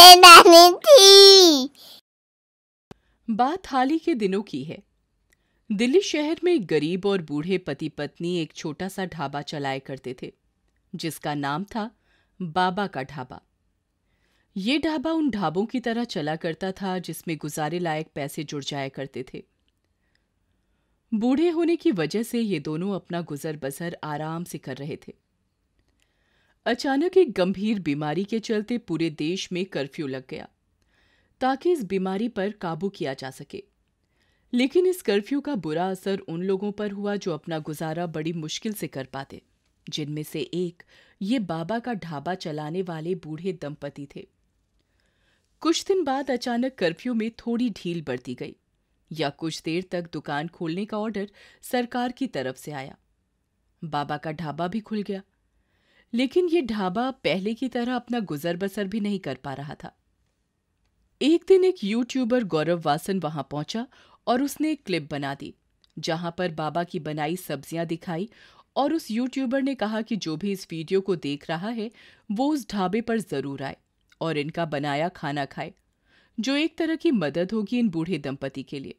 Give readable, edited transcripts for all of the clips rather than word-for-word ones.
मच्छरदानी थी। बात हाल ही के दिनों की है। दिल्ली शहर में एक गरीब और बूढ़े पति पत्नी एक छोटा सा ढाबा चलाया करते थे, जिसका नाम था बाबा का ढाबा। ये ढाबा उन ढाबों की तरह चला करता था जिसमें गुजारे लायक पैसे जुड़ जाया करते थे। बूढ़े होने की वजह से ये दोनों अपना गुजर बसर आराम से कर रहे थे। अचानक एक गंभीर बीमारी के चलते पूरे देश में कर्फ्यू लग गया ताकि इस बीमारी पर काबू किया जा सके। लेकिन इस कर्फ्यू का बुरा असर उन लोगों पर हुआ जो अपना गुजारा बड़ी मुश्किल से कर पाते, जिनमें से एक ये बाबा का ढाबा चलाने वाले बूढ़े दंपति थे। कुछ दिन बाद अचानक कर्फ्यू में थोड़ी ढील बरती गई या कुछ देर तक दुकान खोलने का ऑर्डर सरकार की तरफ से आया। बाबा का ढाबा भी खुल गया, लेकिन ये ढाबा पहले की तरह अपना गुजर बसर भी नहीं कर पा रहा था। एक दिन एक यूट्यूबर गौरव वासन वहां पहुंचा और उसने एक क्लिप बना दी जहां पर बाबा की बनाई सब्जियां दिखाई और उस यूट्यूबर ने कहा कि जो भी इस वीडियो को देख रहा है वो उस ढाबे पर जरूर आए और इनका बनाया खाना खाए, जो एक तरह की मदद होगी इन बूढ़े दंपति के लिए।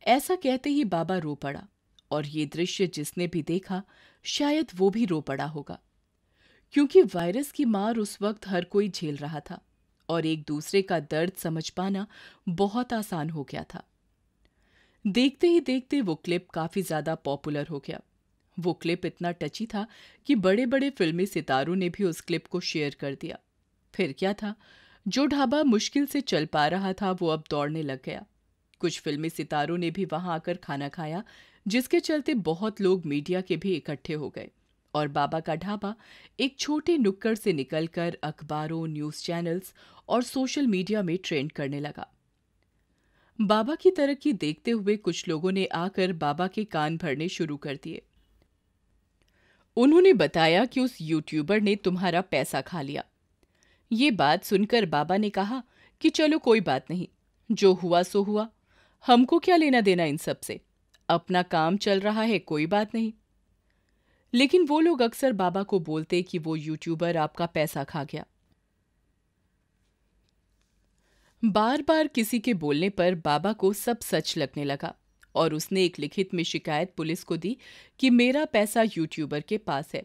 ऐसा कहते ही बाबा रो पड़ा और ये दृश्य जिसने भी देखा शायद वो भी रो पड़ा होगा, क्योंकि वायरस की मार उस वक्त हर कोई झेल रहा था और एक दूसरे का दर्द समझ पाना बहुत आसान हो गया था। देखते ही देखते वो क्लिप काफी ज्यादा पॉपुलर हो गया। वो क्लिप इतना टची था कि बड़े बड़े फिल्मी सितारों ने भी उस क्लिप को शेयर कर दिया। फिर क्या था, जो ढाबा मुश्किल से चल पा रहा था वो अब दौड़ने लग गया। कुछ फिल्मी सितारों ने भी वहां आकर खाना खाया, जिसके चलते बहुत लोग मीडिया के भी इकट्ठे हो गए और बाबा का ढाबा एक छोटे नुक्कड़ से निकलकर अखबारों, न्यूज चैनल्स और सोशल मीडिया में ट्रेंड करने लगा। बाबा की तरक्की देखते हुए कुछ लोगों ने आकर बाबा के कान भरने शुरू कर दिए। उन्होंने बताया कि उस यूट्यूबर ने तुम्हारा पैसा खा लिया। ये बात सुनकर बाबा ने कहा कि चलो कोई बात नहीं, जो हुआ सो हुआ, हमको क्या लेना देना इन सब से, अपना काम चल रहा है, कोई बात नहीं। लेकिन वो लोग अक्सर बाबा को बोलते कि वो यूट्यूबर आपका पैसा खा गया। बार बार किसी के बोलने पर बाबा को सब सच लगने लगा और उसने एक लिखित में शिकायत पुलिस को दी कि मेरा पैसा यूट्यूबर के पास है।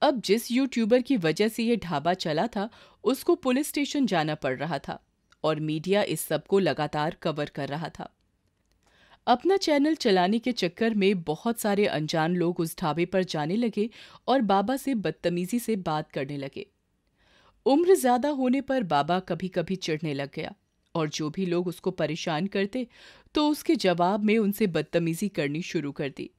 अब जिस यूट्यूबर की वजह से ये ढाबा चला था उसको पुलिस स्टेशन जाना पड़ रहा था और मीडिया इस सब को लगातार कवर कर रहा था। अपना चैनल चलाने के चक्कर में बहुत सारे अनजान लोग उस ढाबे पर जाने लगे और बाबा से बदतमीजी से बात करने लगे। उम्र ज्यादा होने पर बाबा कभी कभी चिढ़ने लग गया और जो भी लोग उसको परेशान करते तो उसके जवाब में उनसे बदतमीजी करनी शुरू कर दी।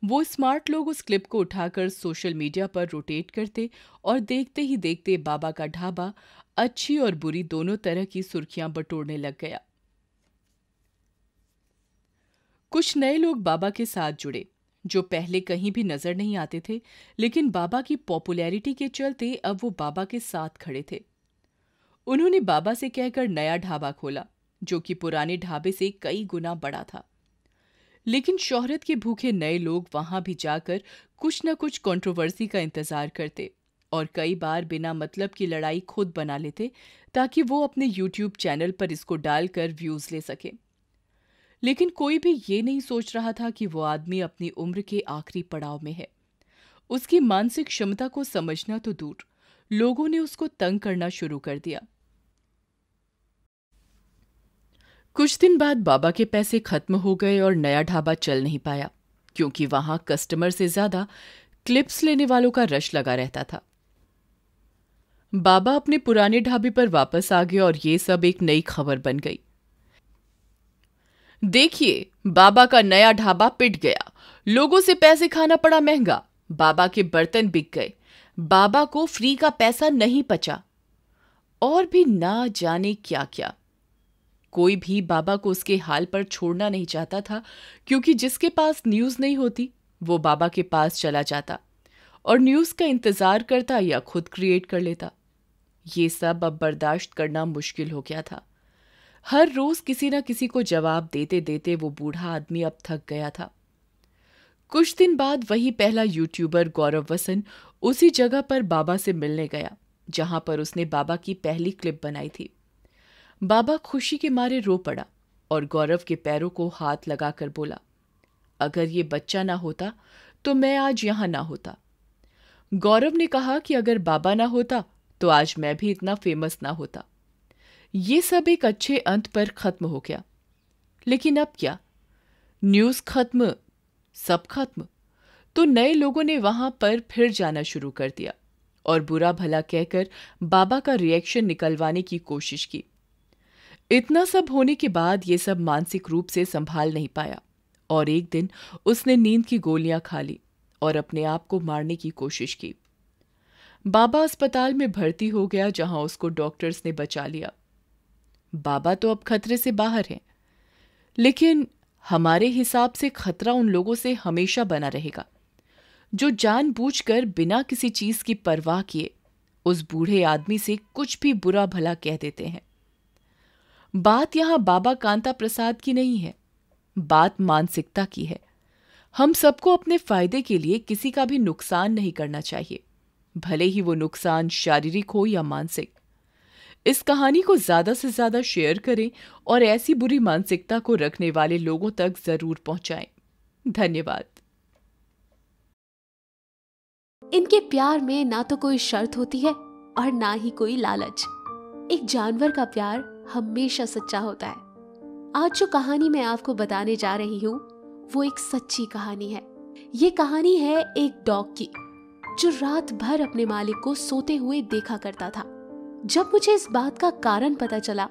वो स्मार्ट लोग उस क्लिप को उठाकर सोशल मीडिया पर रोटेट करते और देखते ही देखते बाबा का ढाबा अच्छी और बुरी दोनों तरह की सुर्खियां बटोरने लग गया। कुछ नए लोग बाबा के साथ जुड़े जो पहले कहीं भी नजर नहीं आते थे, लेकिन बाबा की पॉपुलैरिटी के चलते अब वो बाबा के साथ खड़े थे। उन्होंने बाबा से कहकर नया ढाबा खोला जो कि पुराने ढाबे से कई गुना बड़ा था। लेकिन शोहरत के भूखे नए लोग वहां भी जाकर कुछ न कुछ कंट्रोवर्सी का इंतजार करते और कई बार बिना मतलब की लड़ाई खुद बना लेते ताकि वो अपने यूट्यूब चैनल पर इसको डालकर व्यूज ले सके। लेकिन कोई भी ये नहीं सोच रहा था कि वो आदमी अपनी उम्र के आखिरी पड़ाव में है। उसकी मानसिक क्षमता को समझना तो दूर, लोगों ने उसको तंग करना शुरू कर दिया। कुछ दिन बाद बाबा के पैसे खत्म हो गए और नया ढाबा चल नहीं पाया क्योंकि वहां कस्टमर से ज्यादा क्लिप्स लेने वालों का रश लगा रहता था। बाबा अपने पुराने ढाबे पर वापस आ गए और ये सब एक नई खबर बन गई। देखिए, बाबा का नया ढाबा पिट गया, लोगों से पैसे खाना पड़ा महंगा, बाबा के बर्तन बिक गए, बाबा को फ्री का पैसा नहीं बचा, और भी ना जाने क्या क्या। कोई भी बाबा को उसके हाल पर छोड़ना नहीं चाहता था क्योंकि जिसके पास न्यूज नहीं होती वो बाबा के पास चला जाता और न्यूज का इंतजार करता या खुद क्रिएट कर लेता। ये सब अब बर्दाश्त करना मुश्किल हो गया था। हर रोज किसी न किसी को जवाब देते देते वो बूढ़ा आदमी अब थक गया था। कुछ दिन बाद वही पहला यूट्यूबर गौरव वसन उसी जगह पर बाबा से मिलने गया जहां पर उसने बाबा की पहली क्लिप बनाई थी। बाबा खुशी के मारे रो पड़ा और गौरव के पैरों को हाथ लगाकर बोला, अगर ये बच्चा ना होता तो मैं आज यहां ना होता। गौरव ने कहा कि अगर बाबा ना होता तो आज मैं भी इतना फेमस ना होता। ये सब एक अच्छे अंत पर खत्म हो गया। लेकिन अब क्या? न्यूज खत्म, सब खत्म। तो नए लोगों ने वहां पर फिर जाना शुरू कर दिया और बुरा भला कहकर बाबा का रिएक्शन निकलवाने की कोशिश की। इतना सब होने के बाद ये सब मानसिक रूप से संभाल नहीं पाया और एक दिन उसने नींद की गोलियां खा ली और अपने आप को मारने की कोशिश की। बाबा अस्पताल में भर्ती हो गया, जहां उसको डॉक्टर्स ने बचा लिया। बाबा तो अब खतरे से बाहर हैं, लेकिन हमारे हिसाब से खतरा उन लोगों से हमेशा बना रहेगा जो जानबूझकर बिना किसी चीज की परवाह किए उस बूढ़े आदमी से कुछ भी बुरा भला कह देते हैं। बात यहां बाबा कांता प्रसाद की नहीं है, बात मानसिकता की है। हम सबको अपने फायदे के लिए किसी का भी नुकसान नहीं करना चाहिए, भले ही वो नुकसान शारीरिक हो या मानसिक। इस कहानी को ज्यादा से ज्यादा शेयर करें और ऐसी बुरी मानसिकता को रखने वाले लोगों तक जरूर पहुंचाएं। धन्यवाद। इनके प्यार में ना तो कोई शर्त होती है और ना ही कोई लालच। एक जानवर का प्यार हमेशा सच्चा होता है। आज जो कहानी मैं आपको बताने जा रही हूँ वो एक सच्ची कहानी है। ये कहानी है एक डॉग की जो रात भर अपने मालिक को सोते हुए देखा करता था। जब मुझे इस बात का कारण पता चला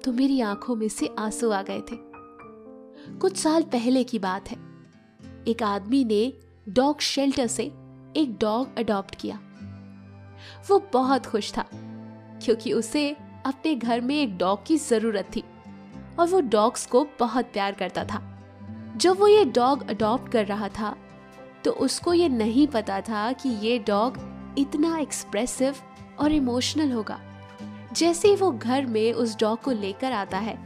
तो मेरी आंखों में से आंसू आ गए थे। कुछ साल पहले की बात है। एक आदमी ने डॉग शेल्टर से एक डॉग अडॉप्ट किया। वो बहुत खुश था क्योंकि उसे अपने घर में एक डॉग की जरूरत थी और वो डॉग्स को बहुत प्यार करता था। जब वो ये डॉग अडॉप्ट कर रहा था तो उसको ये नहीं पता था कि ये डॉग इतना एक्सप्रेसिव और इमोशनल होगा। जैसे ही वो घर में उस डॉग को लेकर आता है,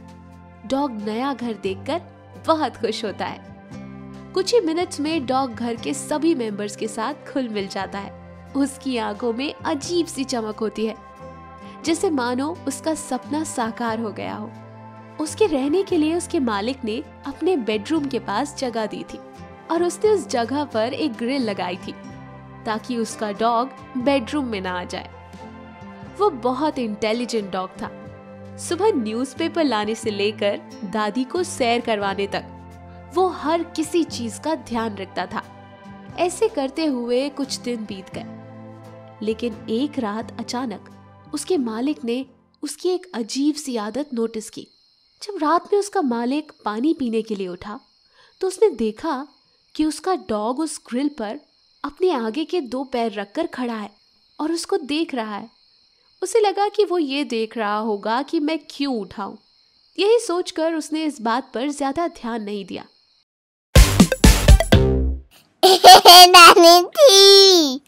डॉग नया घर देखकर बहुत खुश होता है। कुछ ही मिनट्स में डॉग घर के सभी मेंबर्स के साथ घुल मिल जाता है। उसकी आंखों में अजीब सी चमक होती है, जैसे मानो उसका सपना साकार हो गया हो। उसके रहने के लिए उसके मालिक ने अपने बेडरूम के पास जगह दी थी और उसने उस जगह पर एक ग्रिल लगाई थी ताकि उसका डॉग बेडरूम में ना आ जाए। वो बहुत इंटेलिजेंट डॉग था। सुबह न्यूज़पेपर लाने से लेकर दादी को सैर करवाने तक वो हर किसी चीज का ध्यान रखता था। ऐसे करते हुए कुछ दिन बीत गए, लेकिन एक रात अचानक उसके मालिक ने उसकी एक अजीब सी आदत नोटिस की। जब रात में उसका मालिक पानी पीने के लिए उठा तो उसने देखा कि उसका डॉग उस ग्रिल पर अपने आगे के 2 पैर रखकर खड़ा है और उसको देख रहा है। उसे लगा कि वो ये देख रहा होगा कि मैं क्यों उठाऊं। यही सोचकर उसने इस बात पर ज्यादा ध्यान नहीं दिया। नानी थी।